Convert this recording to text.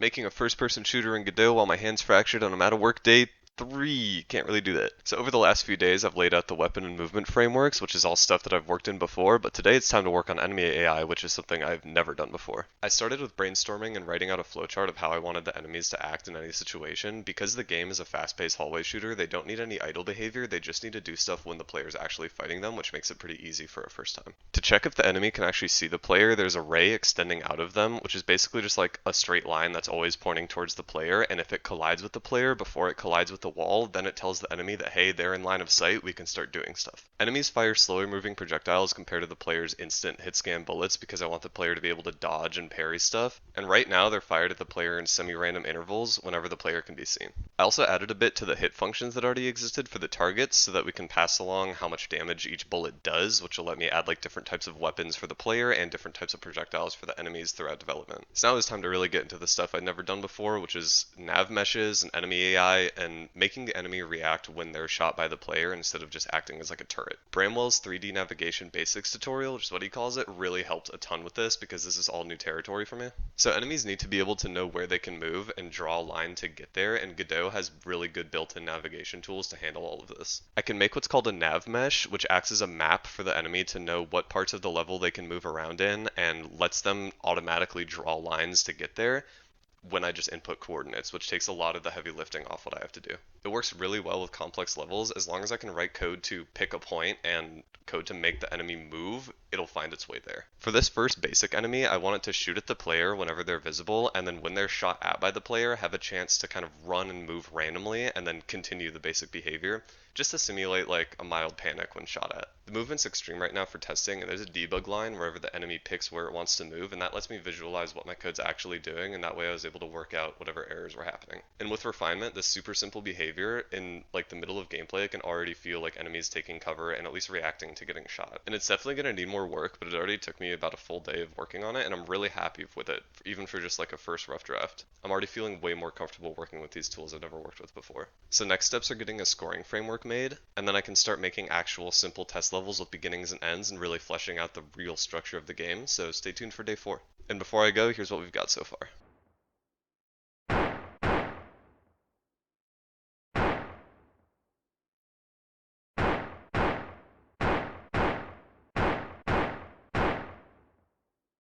Making a first-person shooter in Godot while my hand's fractured on a out of work day. 3. Can't really do that. So over the last few days, I've laid out the weapon and movement frameworks, which is all stuff that I've worked in before, but today it's time to work on enemy AI, which is something I've never done before. I started with brainstorming and writing out a flowchart of how I wanted the enemies to act in any situation. Because the game is a fast-paced hallway shooter, they don't need any idle behavior, they just need to do stuff when the player's actually fighting them, which makes it pretty easy for a first time. To check if the enemy can actually see the player, there's a ray extending out of them, which is basically just like a straight line that's always pointing towards the player, and if it collides with the player before it collides with the wall, then it tells the enemy that, hey, they're in line of sight, we can start doing stuff. Enemies fire slower moving projectiles compared to the player's instant hit scan bullets because I want the player to be able to dodge and parry stuff, and right now they're fired at the player in semi-random intervals whenever the player can be seen. I also added a bit to the hit functions that already existed for the targets so that we can pass along how much damage each bullet does, which will let me add like different types of weapons for the player and different types of projectiles for the enemies throughout development. So now it's time to really get into the stuff I'd never done before, which is nav meshes and enemy AI and making the enemy react when they're shot by the player instead of just acting as like a turret. Bramwell's 3D navigation basics tutorial, which is what he calls it, really helped a ton with this because this is all new territory for me. So enemies need to be able to know where they can move and draw a line to get there, and Godot has really good built-in navigation tools to handle all of this. I can make what's called a nav mesh, which acts as a map for the enemy to know what parts of the level they can move around in and lets them automatically draw lines to get there when I just input coordinates, which takes a lot of the heavy lifting off what I have to do. It works really well with complex levels. As long as I can write code to pick a point and code to make the enemy move, it'll find its way there. For this first basic enemy, I want it to shoot at the player whenever they're visible, and then when they're shot at by the player, have a chance to kind of run and move randomly and then continue the basic behavior, just to simulate like a mild panic when shot at. The movement's extreme right now for testing, and there's a debug line wherever the enemy picks where it wants to move, and that lets me visualize what my code's actually doing, and that way I was able to work out whatever errors were happening. And with refinement, this super simple behavior in like the middle of gameplay, I can already feel like enemies taking cover and at least reacting to getting shot. And it's definitely going to need more work, but it already took me about a full day of working on it, and I'm really happy with it, even for just like a first rough draft. I'm already feeling way more comfortable working with these tools I've never worked with before. So next steps are getting a scoring framework made, and then I can start making actual simple test levels with beginnings and ends and really fleshing out the real structure of the game, so stay tuned for day 4. And before I go, here's what we've got so far.